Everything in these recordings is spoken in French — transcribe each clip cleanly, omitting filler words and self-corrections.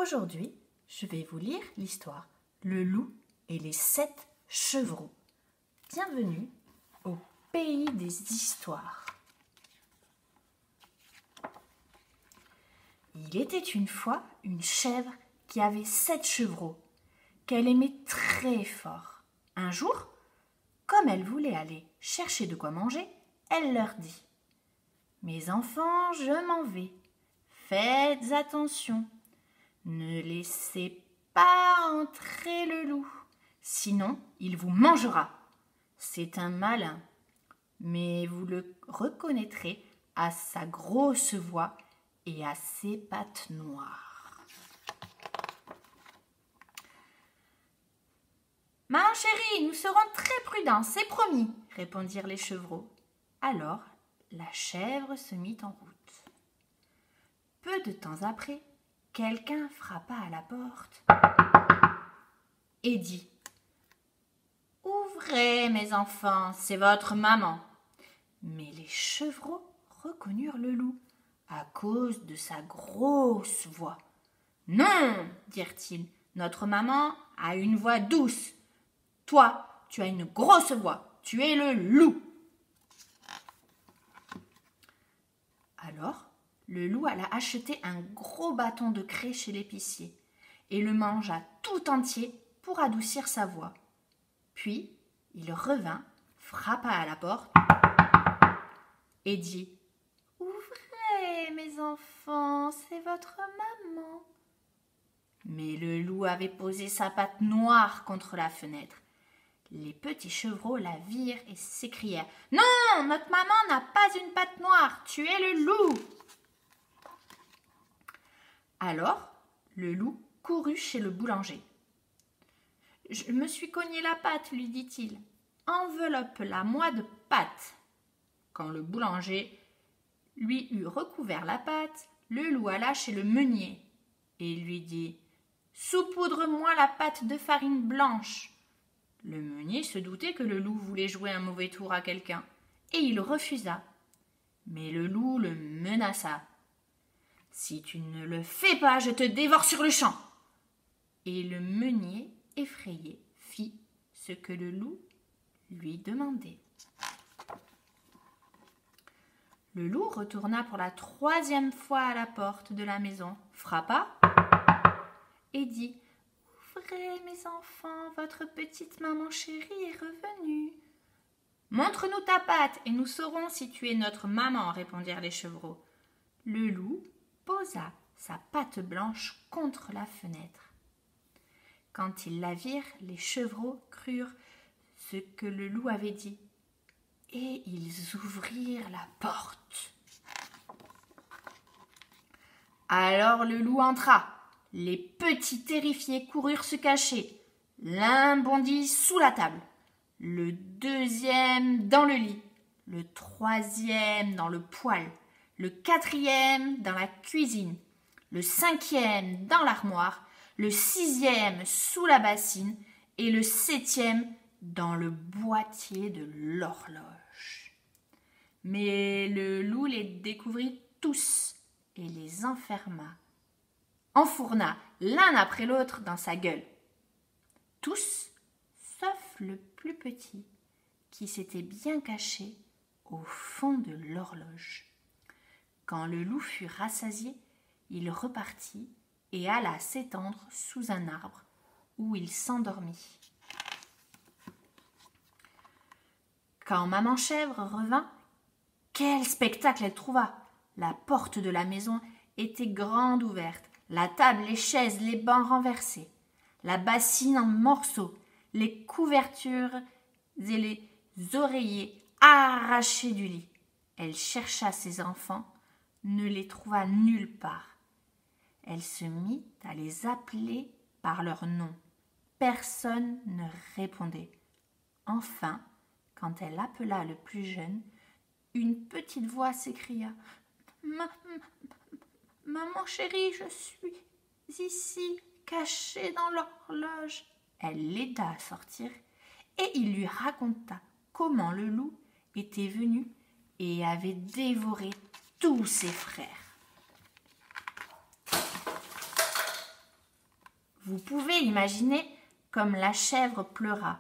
Aujourd'hui, je vais vous lire l'histoire Le loup et les 7 chevreaux. Bienvenue au pays des histoires. Il était une fois une chèvre qui avait 7 chevreaux, qu'elle aimait très fort. Un jour, comme elle voulait aller chercher de quoi manger, elle leur dit « Mes enfants, je m'en vais. Faites attention. Ne laissez pas entrer le loup, sinon il vous mangera. C'est un malin, mais vous le reconnaîtrez à sa grosse voix et à ses pattes noires. » « Maman chérie, nous serons très prudents, c'est promis, » répondirent les chevreaux. Alors la chèvre se mit en route. Peu de temps après, quelqu'un frappa à la porte et dit « Ouvrez, mes enfants, c'est votre maman. » Mais les chevreaux reconnurent le loup à cause de sa grosse voix. « Non, dirent-ils, notre maman a une voix douce. Toi, tu as une grosse voix, tu es le loup. » Alors, le loup alla acheter un gros bâton de craie chez l'épicier et le mangea tout entier pour adoucir sa voix. Puis, il revint, frappa à la porte et dit « Ouvrez, mes enfants, c'est votre maman. » Mais le loup avait posé sa patte noire contre la fenêtre. Les petits chevreaux la virent et s'écrièrent « Non, notre maman n'a pas une patte noire, tu es le loup !» Alors, le loup courut chez le boulanger. « Je me suis cogné la patte, lui dit-il. Enveloppe-la moi de pâte. » Quand le boulanger lui eut recouvert la pâte, le loup alla chez le meunier et lui dit « Saupoudre-moi la pâte de farine blanche. » Le meunier se doutait que le loup voulait jouer un mauvais tour à quelqu'un, et il refusa. Mais le loup le menaça. « Si tu ne le fais pas, je te dévore sur le champ. » Et le meunier, effrayé, fit ce que le loup lui demandait. Le loup retourna pour la 3e fois à la porte de la maison, frappa et dit « Ouvrez, mes enfants, votre petite maman chérie est revenue. »« Montre-nous ta patte et nous saurons si tu es notre maman, » répondirent les chevreaux. Le loup posa sa patte blanche contre la fenêtre. Quand ils la virent, les chevreaux crurent ce que le loup avait dit et ils ouvrirent la porte. Alors le loup entra. Les petits terrifiés coururent se cacher. L'un bondit sous la table, le 2e dans le lit, le 3e dans le poêle, le 4e dans la cuisine, le 5e dans l'armoire, le 6e sous la bassine et le 7e dans le boîtier de l'horloge. Mais le loup les découvrit tous et les enfourna l'un après l'autre dans sa gueule. Tous, sauf le plus petit, qui s'était bien caché au fond de l'horloge. Quand le loup fut rassasié, il repartit et alla s'étendre sous un arbre où il s'endormit. Quand maman chèvre revint, quel spectacle elle trouva! La porte de la maison était grande ouverte, la table, les chaises, les bancs renversés, la bassine en morceaux, les couvertures et les oreillers arrachés du lit. Elle chercha ses enfants, ne les trouva nulle part. Elle se mit à les appeler par leur nom. Personne ne répondait. Enfin, quand elle appela le plus jeune, une petite voix s'écria « Maman chérie, je suis ici, cachée dans l'horloge. » Elle l'aida à sortir et il lui raconta comment le loup était venu et avait dévoré tous ses frères. Vous pouvez imaginer comme la chèvre pleura.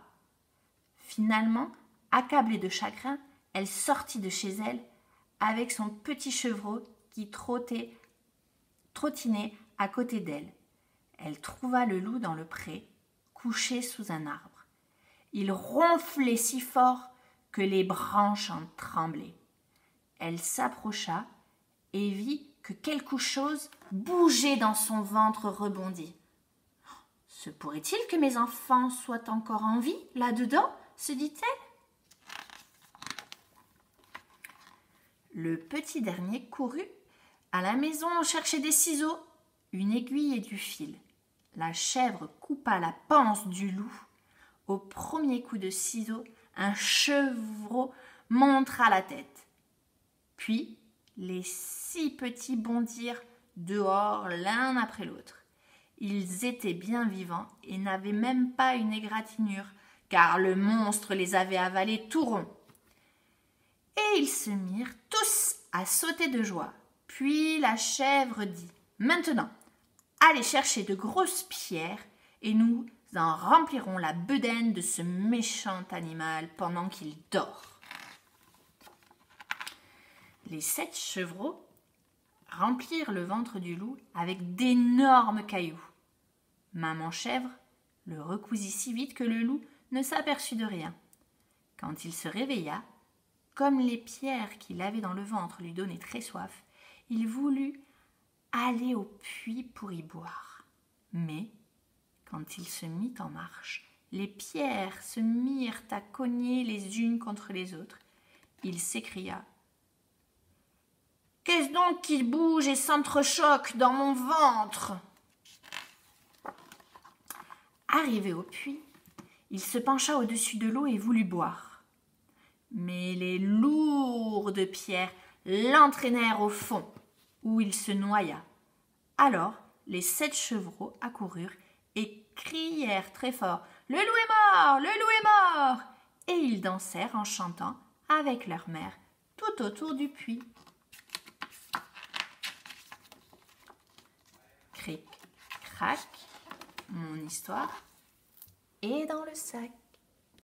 Finalement, accablée de chagrin, elle sortit de chez elle avec son petit chevreau qui trottinait à côté d'elle. Elle trouva le loup dans le pré, couché sous un arbre. Il ronflait si fort que les branches en tremblaient. Elle s'approcha et vit que quelque chose bougeait dans son ventre rebondi. « Se pourrait-il que mes enfants soient encore en vie, là-dedans ?» se dit-elle. Le petit dernier courut à la maison chercher des ciseaux, une aiguille et du fil. La chèvre coupa la panse du loup. Au premier coup de ciseau, un chevreau montra la tête. Puis, les 6 petits bondirent dehors l'un après l'autre. Ils étaient bien vivants et n'avaient même pas une égratignure, car le monstre les avait avalés tout ronds. Et ils se mirent tous à sauter de joie. Puis la chèvre dit « Maintenant, allez chercher de grosses pierres et nous en remplirons la bedaine de ce méchant animal pendant qu'il dort. » Les 7 chevreaux remplirent le ventre du loup avec d'énormes cailloux. Maman chèvre le recousit si vite que le loup ne s'aperçut de rien. Quand il se réveilla, comme les pierres qu'il avait dans le ventre lui donnaient très soif, il voulut aller au puits pour y boire. Mais, quand il se mit en marche, les pierres se mirent à cogner les unes contre les autres. Il s'écria « Qu'est-ce donc qui bouge et s'entrechoque dans mon ventre ?» Arrivé au puits, il se pencha au-dessus de l'eau et voulut boire. Mais les lourdes pierres l'entraînèrent au fond, où il se noya. Alors, les 7 chevreaux accoururent et crièrent très fort « Le loup est mort! Le loup est mort !» Et ils dansèrent en chantant avec leur mère tout autour du puits. Cric, crac, mon histoire est dans le sac.